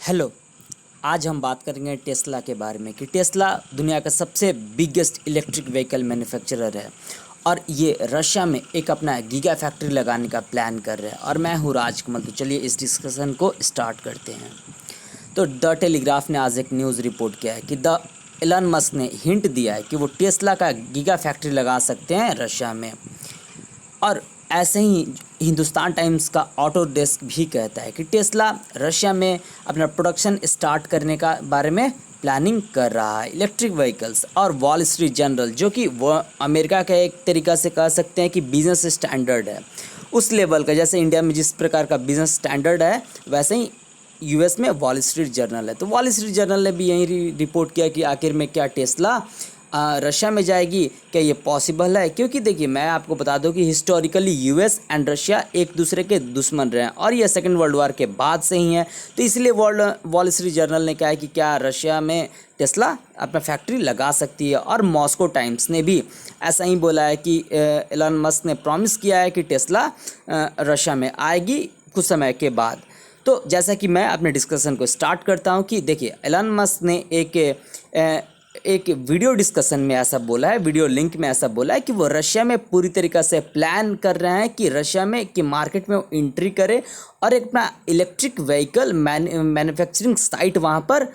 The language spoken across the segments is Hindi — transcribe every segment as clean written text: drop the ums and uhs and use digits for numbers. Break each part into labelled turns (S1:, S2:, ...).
S1: हेलो। आज हम बात करेंगे टेस्ला के बारे में कि टेस्ला दुनिया का सबसे बिगेस्ट इलेक्ट्रिक व्हीकल मैन्युफैक्चरर है और ये रशिया में एक अपना गीगा फैक्ट्री लगाने का प्लान कर रहा है। और मैं हूँ राजकमल। तो चलिए इस डिस्कशन को स्टार्ट करते हैं। तो द टेलीग्राफ ने आज एक न्यूज़ रिपोर्ट किया है कि द एलन मस्क ने हिंट दिया है कि वो टेस्ला का गीगा फैक्ट्री लगा सकते हैं रशिया में। और ऐसे ही हिंदुस्तान टाइम्स का ऑटो डेस्क भी कहता है कि टेस्ला रशिया में अपना प्रोडक्शन स्टार्ट करने का बारे में प्लानिंग कर रहा है इलेक्ट्रिक व्हीकल्स। और वॉल स्ट्रीट जर्नल, जो कि वो अमेरिका का एक तरीका से कह सकते हैं कि बिजनेस स्टैंडर्ड है उस लेवल का, जैसे इंडिया में जिस प्रकार का बिजनेस स्टैंडर्ड है वैसे ही यूएस में वॉल स्ट्रीट जर्नल है। तो वॉल स्ट्रीट जर्नल ने भी यही रिपोर्ट किया कि आखिर में क्या टेस्ला रशिया में जाएगी, क्या ये पॉसिबल है। क्योंकि देखिए मैं आपको बता दूं कि हिस्टोरिकली यूएस एंड रशिया एक दूसरे के दुश्मन रहे हैं और ये सेकेंड वर्ल्ड वार के बाद से ही है। तो इसलिए वॉल स्ट्रीट जर्नल ने कहा है कि क्या रशिया में टेस्ला अपना फैक्ट्री लगा सकती है। और मॉस्को टाइम्स ने भी ऐसा ही बोला है कि एलन मस्क ने प्रॉमिस किया है कि टेस्ला रशिया में आएगी कुछ समय के बाद। तो जैसा कि मैं अपने डिस्कशन को स्टार्ट करता हूं कि देखिए एलन मस्क ने एक वीडियो डिस्कशन में ऐसा बोला है, वीडियो लिंक में ऐसा बोला है कि वो रशिया में पूरी तरीक़ा से प्लान कर रहे हैं कि रशिया में कि मार्केट में वो एंट्री करे और एक अपना इलेक्ट्रिक व्हीकल मैन्युफैक्चरिंग साइट वहाँ पर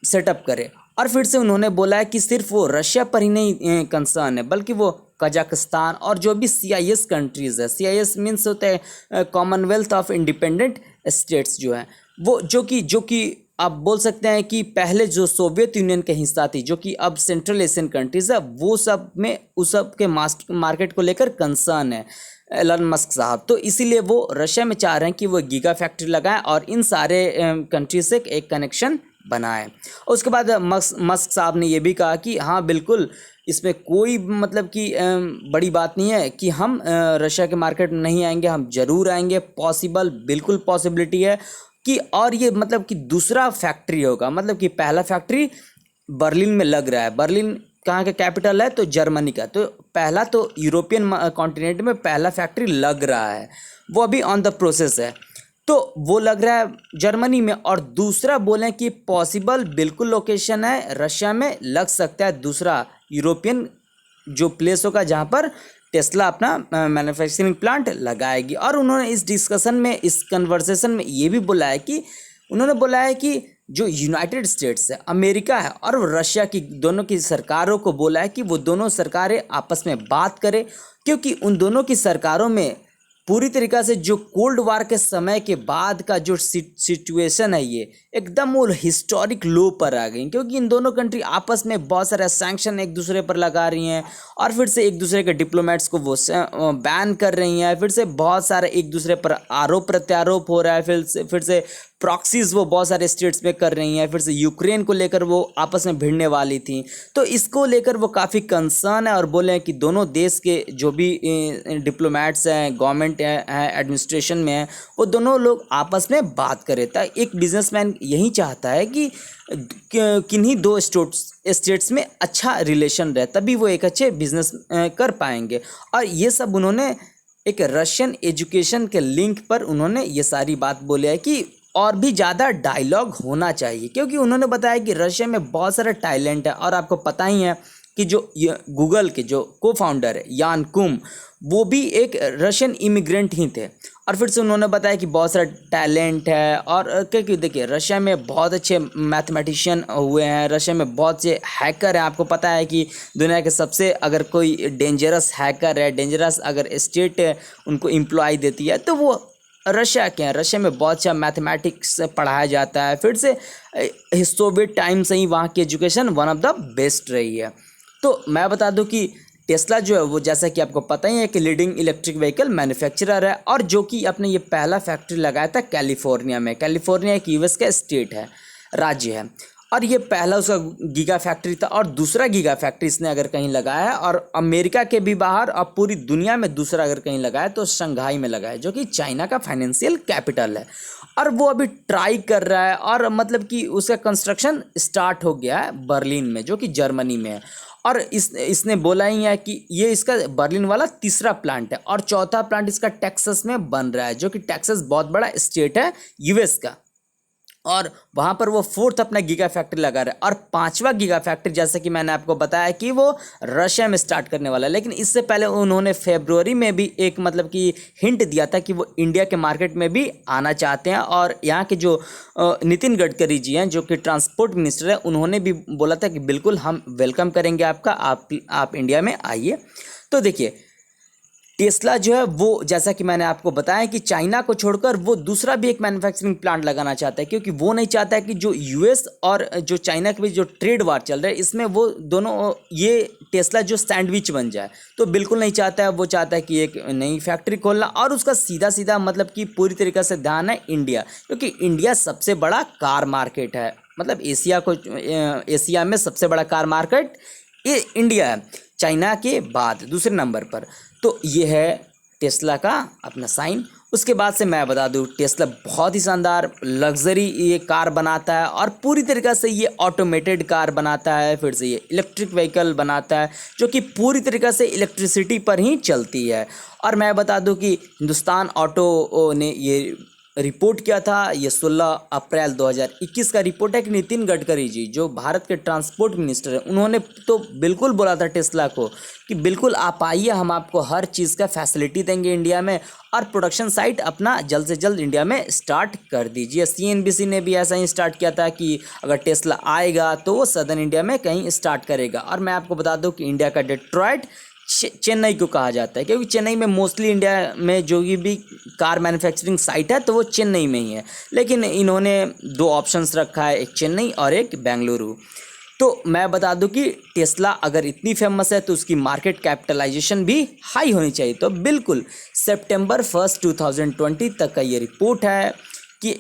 S1: सेटअप करे। और फिर से उन्होंने बोला है कि सिर्फ वो रशिया पर ही नहीं कंसर्न है, बल्कि वो कजाकिस्तान और जो भी CIS कंट्रीज़ है, CIS मीन्स होता है कॉमनवेल्थ ऑफ इंडिपेंडेंट स्टेट्स, जो है वो जो कि आप बोल सकते हैं कि पहले जो सोवियत यूनियन का हिस्सा थी, जो कि अब सेंट्रल एशियन कंट्रीज़ है, वो सब में उस सब के मार्केट को लेकर कंसर्न है एलन मस्क साहब। तो इसीलिए वो रशिया में चाह रहे हैं कि वो गीगा फैक्ट्री लगाएं और इन सारे कंट्री से एक कनेक्शन बनाएं। और उसके बाद मस्क साहब ने ये भी कहा कि हाँ बिल्कुल, इसमें कोई मतलब कि बड़ी बात नहीं है कि हम रशिया के मार्केट में नहीं आएंगे, हम ज़रूर आएंगे, पॉसिबल, बिल्कुल पॉसिबिलिटी है कि। और ये मतलब कि दूसरा फैक्ट्री होगा, मतलब कि पहला फैक्ट्री बर्लिन में लग रहा है। बर्लिन कहाँ का कैपिटल है? तो जर्मनी का। तो पहला तो यूरोपियन कॉन्टिनेंट में पहला फैक्ट्री लग रहा है, वो अभी ऑन द प्रोसेस है। तो वो लग रहा है जर्मनी में। और दूसरा बोलें कि पॉसिबल बिल्कुल लोकेशन है, रशिया में लग सकता है दूसरा यूरोपियन जो प्लेस होगा जहाँ पर टेस्ला अपना मैन्युफैक्चरिंग प्लांट लगाएगी। और उन्होंने इस डिस्कशन में, इस कन्वर्सेशन में ये भी बोला है कि उन्होंने बोला है कि जो यूनाइटेड स्टेट्स है, अमेरिका है और रशिया की दोनों की सरकारों को बोला है कि वो दोनों सरकारें आपस में बात करें, क्योंकि उन दोनों की सरकारों में पूरी तरीक़ा से जो कोल्ड वार के समय के बाद का जो सिचुएशन है, ये एकदम वो हिस्टोरिक लो पर आ गई। क्योंकि इन दोनों कंट्री आपस में बहुत सारे सैंक्शन एक दूसरे पर लगा रही हैं और फिर से एक दूसरे के डिप्लोमेट्स को वो बैन कर रही हैं। फिर से बहुत सारे एक दूसरे पर आरोप प्रत्यारोप हो रहा है। फिर से प्रॉक्सीज वो बहुत सारे स्टेट्स में कर रही हैं। फिर से यूक्रेन को लेकर वो आपस में भिड़ने वाली थी। तो इसको लेकर वो काफ़ी कंसर्न है और बोले हैं कि दोनों देश के जो भी डिप्लोमेट्स हैं, गवर्नमेंट है, एडमिनिस्ट्रेशन में है, वो दोनों लोग आपस में बात करें। तो एक बिजनेसमैन यही चाहता है कि किन्हीं दो स्टेट्स में अच्छा रिलेशन रहे, तभी वो एक अच्छे बिजनेस कर पाएंगे। और ये सब उन्होंने एक रशियन एजुकेशन के लिंक पर उन्होंने ये सारी बात बोली है कि और भी ज़्यादा डायलॉग होना चाहिए। क्योंकि उन्होंने बताया कि रशिया में बहुत सारा टैलेंट है। और आपको पता ही है कि जो गूगल के जो को फाउंडर है यान कुम, वो भी एक रशियन इमिग्रेंट ही थे। और फिर से उन्होंने बताया कि बहुत सारा टैलेंट है। और क्योंकि देखिए रशिया में बहुत अच्छे मैथमेटिशियन हुए हैं, रशिया में बहुत से हैकर हैं। आपको पता है कि दुनिया के सबसे अगर कोई डेंजरस हैकर है, डेंजरस अगर स्टेट उनको एम्प्लॉय देती है तो वो रशिया के हैं। रशिया में बहुत अच्छा मैथमेटिक्स पढ़ाया जाता है। फिर से सोवियत टाइम से ही वहाँ की education one of the best रही है। तो मैं बता दूं कि टेस्ला जो है वो, जैसा कि आपको पता ही है कि लीडिंग इलेक्ट्रिक व्हीकल मैन्युफैक्चरर है और जो कि अपने ये पहला फैक्ट्री लगाया था कैलिफोर्निया में। कैलिफोर्निया एक यूएस का स्टेट है, राज्य है। और ये पहला उसका गीगा फैक्ट्री था। और दूसरा गीगा फैक्ट्री इसने अगर कहीं लगाया है और अमेरिका के भी बाहर और पूरी दुनिया में दूसरा अगर कहीं लगाया तो शंघाई में लगाया, जो कि चाइना का फाइनेंशियल कैपिटल है। और वो अभी ट्राई कर रहा है और मतलब कि उसका कंस्ट्रक्शन स्टार्ट हो गया है बर्लिन में, जो कि जर्मनी में है। और इसने बोला ही है कि ये इसका बर्लिन वाला तीसरा प्लांट है और चौथा प्लांट इसका टेक्सास में बन रहा है, जो कि टेक्सास बहुत बड़ा स्टेट है यूएस का। और वहाँ पर वो फोर्थ अपना गीगा फैक्ट्री लगा रहा है। और पांचवा गीगा फैक्ट्री जैसे कि मैंने आपको बताया कि वो रशिया में स्टार्ट करने वाला है। लेकिन इससे पहले उन्होंने फरवरी में भी एक मतलब कि हिंट दिया था कि वो इंडिया के मार्केट में भी आना चाहते हैं। और यहाँ के जो नितिन गडकरी जी हैं जो कि ट्रांसपोर्ट मिनिस्टर हैं, उन्होंने भी बोला था कि बिल्कुल हम वेलकम करेंगे आपका, आप इंडिया में आइए। तो देखिए टेस्ला जो है वो जैसा कि मैंने आपको बताया कि चाइना को छोड़कर वो दूसरा भी एक मैन्युफैक्चरिंग प्लांट लगाना चाहता है, क्योंकि वो नहीं चाहता है कि जो यूएस और जो चाइना के बीच जो ट्रेड वार चल रहा है इसमें वो दोनों ये टेस्ला जो सैंडविच बन जाए, तो बिल्कुल नहीं चाहता है। वो चाहता है कि एक नई फैक्ट्री खोलना, और उसका सीधा सीधा मतलब कि पूरी तरीके से ध्यान है इंडिया, क्योंकि इंडिया सबसे बड़ा कार मार्केट है। मतलब एशिया में सबसे बड़ा कार मार्केट ये इंडिया है, चाइना के बाद दूसरे नंबर पर। तो ये है टेस्ला का अपना साइन। उसके बाद से मैं बता दूं टेस्ला बहुत ही शानदार लग्जरी ये कार बनाता है, और पूरी तरीक़े से ये ऑटोमेटेड कार बनाता है। फिर से ये इलेक्ट्रिक व्हीकल बनाता है जो कि पूरी तरीक़े से इलेक्ट्रिसिटी पर ही चलती है। और मैं बता दूं कि हिंदुस्तान ऑटो ने ये रिपोर्ट किया था, ये 16 अप्रैल 2021 का रिपोर्ट है कि नितिन गडकरी जी जो भारत के ट्रांसपोर्ट मिनिस्टर हैं, उन्होंने तो बिल्कुल बोला था टेस्ला को कि बिल्कुल आप आइए, हम आपको हर चीज़ का फैसिलिटी देंगे इंडिया में, और प्रोडक्शन साइट अपना जल्द से जल्द इंडिया में स्टार्ट कर दीजिए। CNBC ने भी ऐसा ही स्टार्ट किया था कि अगर टेस्ला आएगा तो वो सदर्न इंडिया में कहीं स्टार्ट करेगा। और मैं आपको बता दूं कि इंडिया का डेट्रॉयट चेन्नई को कहा जाता है, क्योंकि चेन्नई में मोस्टली इंडिया में जो भी कार मैन्युफैक्चरिंग साइट है तो वो चेन्नई में ही है। लेकिन इन्होंने दो ऑप्शंस रखा है, एक चेन्नई और एक बेंगलुरु। तो मैं बता दूं कि टेस्ला अगर इतनी फेमस है तो उसकी मार्केट कैपिटलाइजेशन भी हाई होनी चाहिए। तो बिल्कुल सितंबर 1 2020 तक का ये रिपोर्ट है कि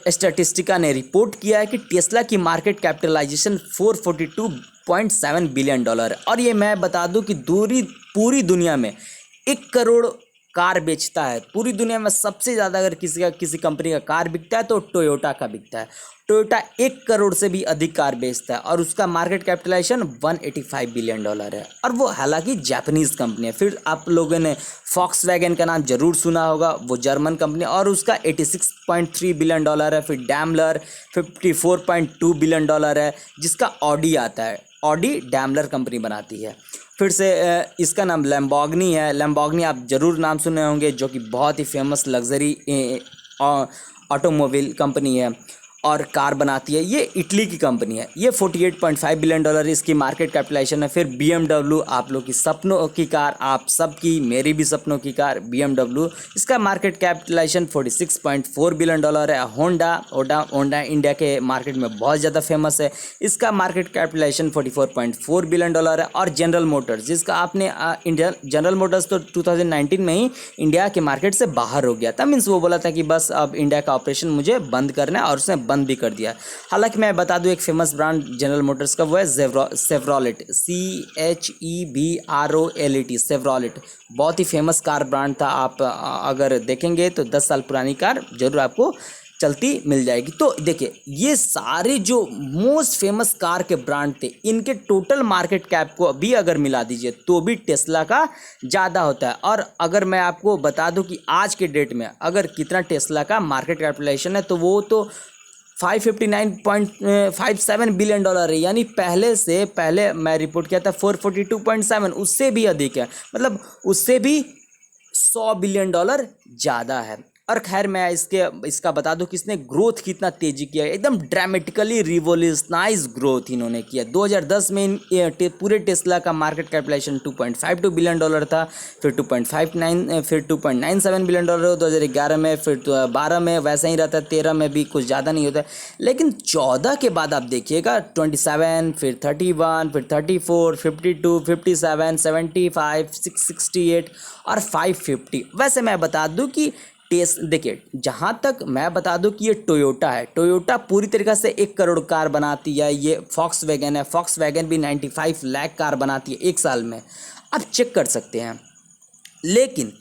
S1: स्टैटिस्टिका ने रिपोर्ट किया है कि टेस्ला की मार्केट कैपिटलाइजेशन $442.7 बिलियन है। और ये मैं बता दूं कि पूरी दुनिया में 1 करोड़ कार बेचता है। पूरी दुनिया में सबसे ज़्यादा अगर किसी कंपनी का कार बिकता है तो टोयोटा का बिकता है। टोयोटा 1 करोड़ से भी अधिक कार बेचता है, और उसका मार्केट कैपिटलाइजेशन $185 बिलियन है, और वो हालांकि जापानीज़ कंपनी है। फिर आप लोगों ने फॉक्सवैगन का नाम जरूर सुना होगा, वो जर्मन कंपनी, और उसका $86.3 बिलियन है। फिर डैमलर $54.2 बिलियन है, जिसका ऑडी आता है। ऑडी डैमलर कंपनी बनाती है। फिर से इसका नाम लैम्बोर्गिनी है। लैम्बोर्गिनी आप ज़रूर नाम सुने होंगे, जो कि बहुत ही फेमस लग्जरी ऑटोमोबाइल कंपनी है और कार बनाती है। ये इटली की कंपनी है। ये $48.5 बिलियन इसकी मार्केट कैपिटलाइजेशन है। फिर BMW, आप लोग की सपनों की कार, आप सबकी मेरी भी सपनों की कार BMW, इसका मार्केट कैपिटलाइजेशन $46.4 बिलियन है। होंडा इंडिया के मार्केट में बहुत ज़्यादा फेमस है, इसका मार्केट कैपिटलाइजेशन $44.4 बिलियन है। और जनरल मोटर्स, जिसका आपने जनरल मोटर्स तो 2019 में ही इंडिया के मार्केट से बाहर हो गया था। मीन्स वो बोला था कि बस अब इंडिया का ऑपरेशन मुझे बंद करना है, और उसने बंद भी कर दिया। हालांकि मैं बता दूं एक फेमस ब्रांड जनरल मोटर्स का वो है सेवरोलेट, CHEVROLET, सेवरोलेट। बहुत ही फेमस कार ब्रांड था। आप अगर देखेंगे तो 10 साल पुरानी कार जरूर आपको चलती मिल जाएगी। तो देखिए ये सारे जो मोस्ट फेमस कार के ब्रांड थे, इनके टोटल मार्केट कैप को भी अगर मिला दीजिए तो भी टेस्ला का ज़्यादा होता है। और अगर मैं आपको बता दूं कि आज के डेट में अगर कितना टेस्ला का मार्केट कैपिटलाइजेशन है, तो वो तो $559.57 बिलियन है। यानी पहले मैं रिपोर्ट किया था 442.7, उससे भी अधिक है। मतलब उससे भी $100 बिलियन ज़्यादा है। और खैर मैं इसका बता दूं कि इसने ग्रोथ कितना तेजी किया है, एकदम ड्रामेटिकली रिवोल्यूशनाइज ग्रोथ इन्होंने किया। 2010 में पूरे टेस्ला का मार्केट कैपिटलाइजेशन $2.52 बिलियन था। फिर 2.97 बिलियन 2011 में, फिर 12 में वैसा ही रहता है, 13 में भी कुछ ज़्यादा नहीं होता है। लेकिन 14 के बाद आप देखिएगा 27, फिर 31, फिर 34, 52, 57, 75, 668 और 550। वैसे मैं बता दूं कि देखिए जहाँ तक मैं बता दूं कि ये टोयोटा है। टोयोटा पूरी तरीक़े से 1 करोड़ कार बनाती है। ये फॉक्सवैगन है, फॉक्सवैगन भी 95 लाख कार बनाती है 1 साल में, आप चेक कर सकते हैं। लेकिन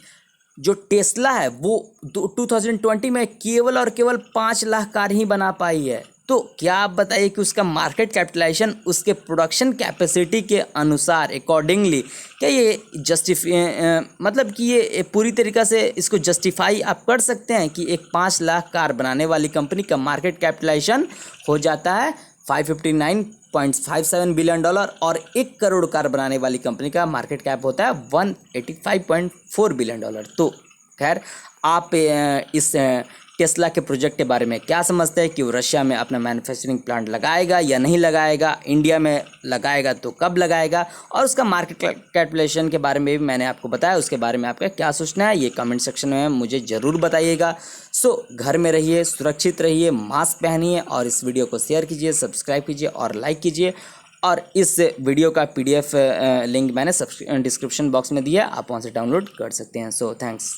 S1: जो टेस्ला है वो 2020 में केवल और केवल 5 लाख कार ही बना पाई है। तो क्या आप बताइए कि उसका मार्केट कैपिटलाइजेशन उसके प्रोडक्शन कैपेसिटी के अनुसार अकॉर्डिंगली क्या ये मतलब कि ये पूरी तरीक़ा से इसको जस्टिफाई आप कर सकते हैं कि एक 5 लाख कार बनाने वाली कंपनी का मार्केट कैपिटलाइजेशन हो जाता है $559.57 बिलियन और 1 करोड़ कार बनाने वाली कंपनी का मार्केट कैप होता है $185.4 बिलियन। तो खैर आप इस टेस्ला के प्रोजेक्ट के बारे में क्या समझते हैं कि वो रशिया में अपना मैन्युफैक्चरिंग प्लांट लगाएगा या नहीं लगाएगा, इंडिया में लगाएगा तो कब लगाएगा, और उसका मार्केट कैपिटलाइजेशन के बारे में भी मैंने आपको बताया, उसके बारे में आपका क्या सोचना है ये कमेंट सेक्शन में मुझे ज़रूर बताइएगा। सो घर में रहिए, सुरक्षित रहिए, मास्क पहनिए और इस वीडियो को शेयर कीजिए, सब्सक्राइब कीजिए और लाइक कीजिए। और इस वीडियो का PDF लिंक मैंने डिस्क्रिप्शन बॉक्स में दिया, आप वहाँ से डाउनलोड कर सकते हैं। So thanks.